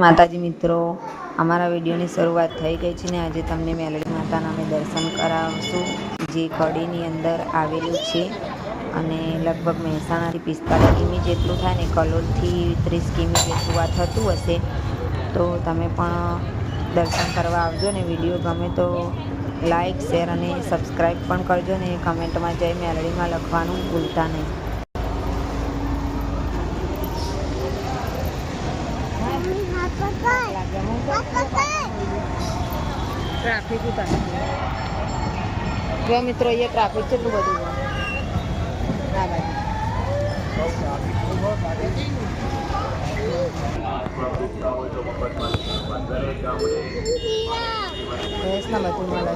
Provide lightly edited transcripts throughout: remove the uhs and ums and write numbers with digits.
માતાજી મિત્રો, અમારા વિડીયોની શરૂઆત થઈ ગઈ છે ને આજે તમને મેલડી માતાના અમે દર્શન કરાવશું, જે કડીની અંદર આવેલું છે અને લગભગ મહેસાણાથી 45 કિમી જેટલું થાય ને કલોલથી 30 કિમી જેટલું આ થતું હશે. તો તમે પણ દર્શન કરવા આવજો ને વિડીયો ગમે તો લાઈક, શેર અને સબસ્ક્રાઈબ પણ કરજો ને કમેન્ટમાં જય મેલડીમાં લખવાનું ભૂલતા નહીં. ટ્રાફિક જો મિત્રો, અહીંયા ટ્રાફિક કેટલું બધું આ બાજુ. ના બધું મળે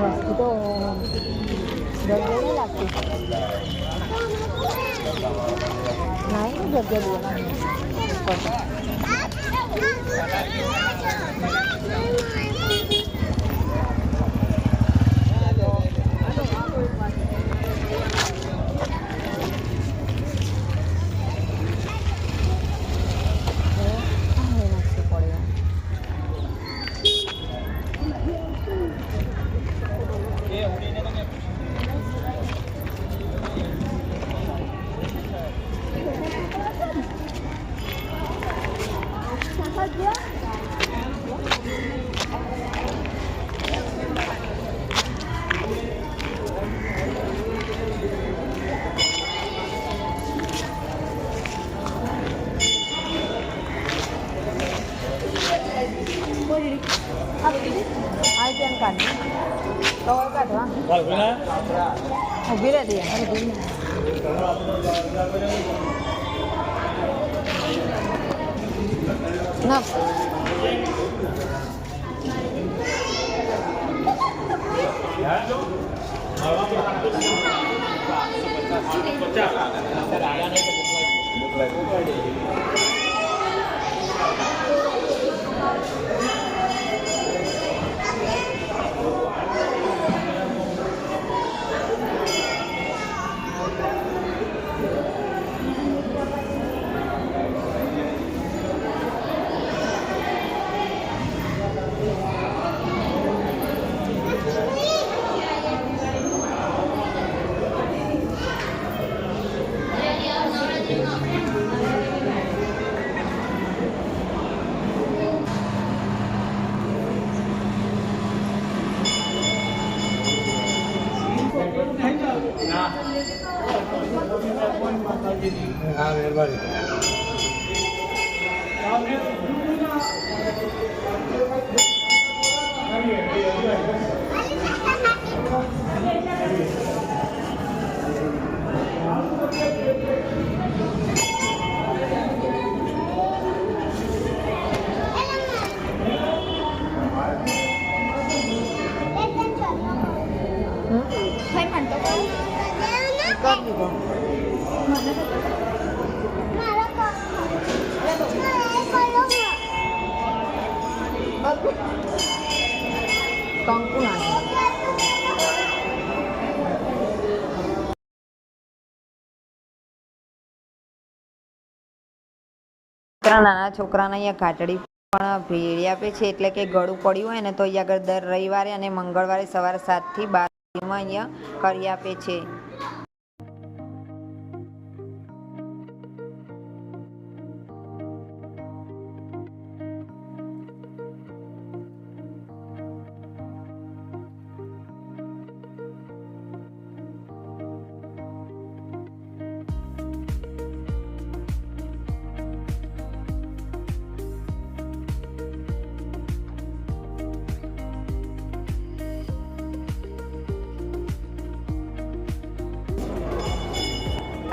વસ્તુ તો જગ્યા લાગતી નહીં જગ્યા ઉભી રહેતી ના हाँ मेहरबानी નાના છોકરાને અહીંયા ઘાટડી પણ ભેળી આપે છે, એટલે કે ગળું પડ્યું હોય ને તો અહીંયા આગળ દર રવિવારે અને મંગળવારે સવારે 7 થી 12 અહીંયા કરી આપે છે.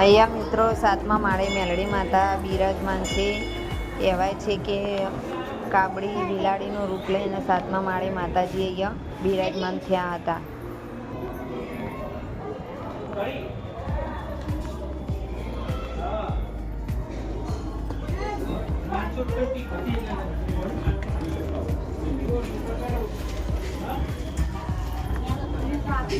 અહીંયા મિત્રો 7મા માળે મેલડી માતા બિરાજમાન છે. કહેવાય છે કે કાબડી બિલાડીનું રૂપ લઈને 7મા માળે માતાજી અહીંયા બિરાજમાન થયા હતા. હે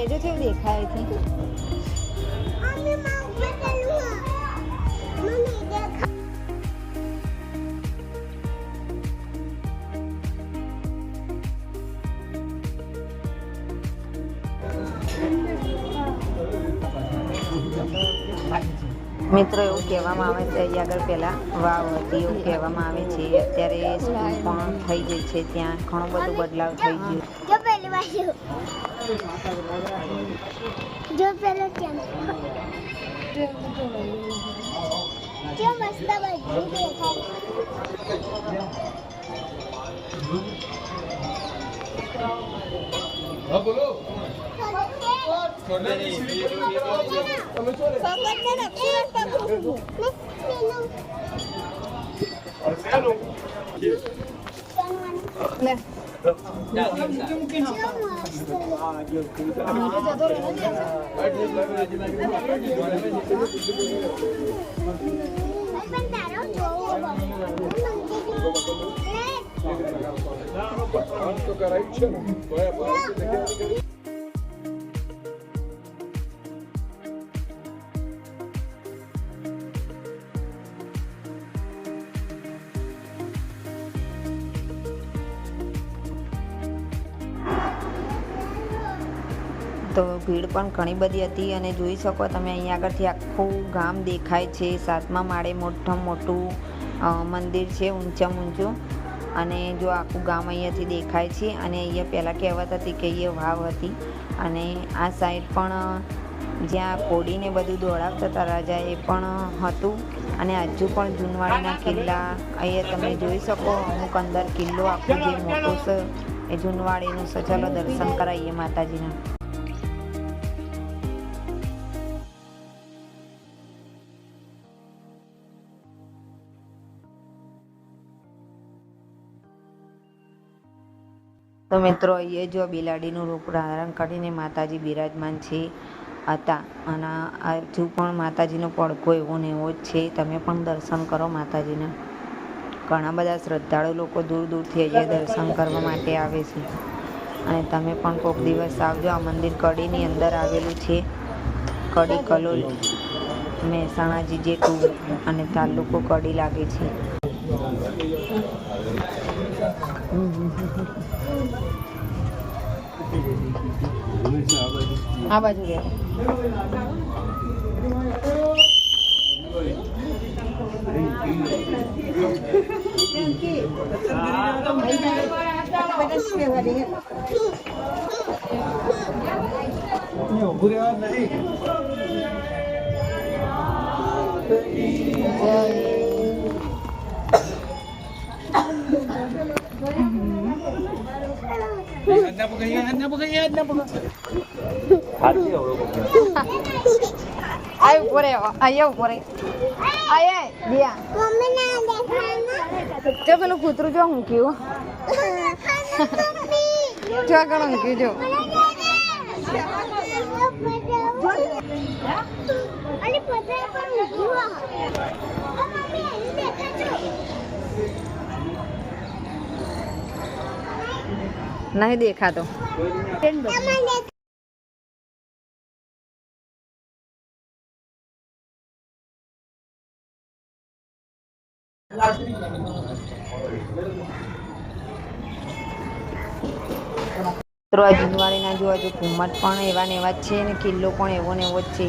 જો કેવું દેખાય છે. મિત્રો એવું કહેવામાં આવે છે અહીં આગળ પહેલાં વાવ હતી એવું કહેવામાં આવે છે. અત્યારે સ્કૂલ પણ થઈ ગઈ છે, ત્યાં ઘણો બધો બદલાવ થઈ ગયો. જો પહેલી બાજુ જો પેલો કેમ જો મસ્ત બધું દેખાય. હા બોલો. તો ભીડ પણ ઘણી બધી હતી અને જોઈ શકો તમે અહીં આગળથી આખું ગામ દેખાય છે. 7મા માળે મોટું મંદિર છે, ઊંચામાં ઊંચું, અને જો આખું ગામ અહીંયાથી દેખાય છે. અને અહીંયા પહેલાં કહેવત હતી કે અહીંયા વાવ હતી, અને આ સાઈડ પણ જ્યાં કોડીને બધું દોડાવતા હતા રાજા એ પણ હતું. અને હજુ પણ જૂનવાડીના કિલ્લા અહીંયા તમે જોઈ શકો. અમુક અંદર કિલ્લો આખું જે મોટો છે એ જૂનવાડીનું છે. ચાલો દર્શન કરાવીએ માતાજીના. તો મિત્રો અહીંયા જો બિલાડીનું રૂપ ધારણ કરીને માતાજી બિરાજમાન હતા, અને હજુ પણ માતાજીનો પડઘો એવો ને એવો જ છે. તમે પણ દર્શન કરો માતાજીના. ઘણા બધા શ્રદ્ધાળુ લોકો દૂર દૂરથી અહીંયા દર્શન કરવા માટે આવે છે, અને તમે પણ કોઈક દિવસ આવજો. આ મંદિર કડીની અંદર આવેલું છે. કડી કલોલ, મહેસાણા GJ2 અને તાલુકો કડી લાગે છે. આ બાજુ પેલું કૂતરું જો હું કયું જો ઘણું મૂક્યું જો. નહીં દેખાતો. મિત્રો આ જૂનવાડીના જો હજુ ઘુમ્મટ પણ એવા ને એવા જ છે, અને કિલ્લો પણ એવો ને એવો જ છે.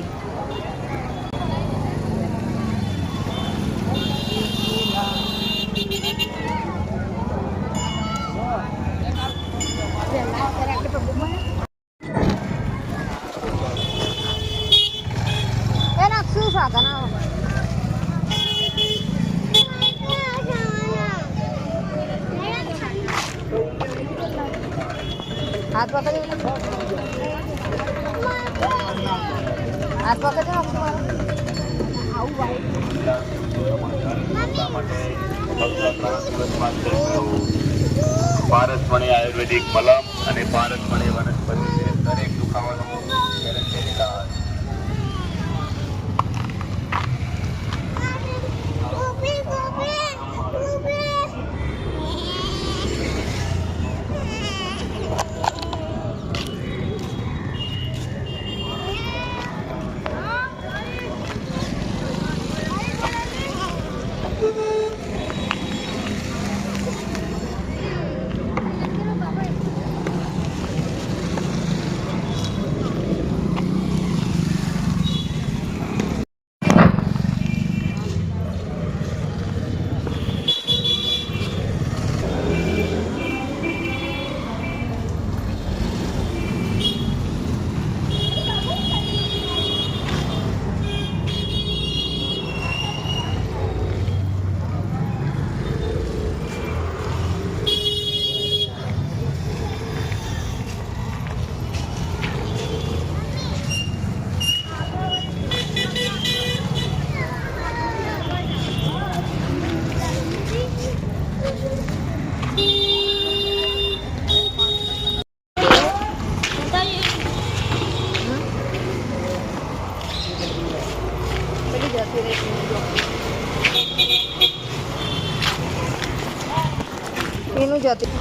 એના શું સાધન હાથ પકડી હાથ પકડજો તમારો પારસમણી આયુર્વેદિક મલમ અને પારસમણી વનસ્પતિ છે. દરેક દુખાવાનો ગેરંટી ઇલાજ. ગોપી ગોપી ગોપી પેલી જતી રહી એનું જતી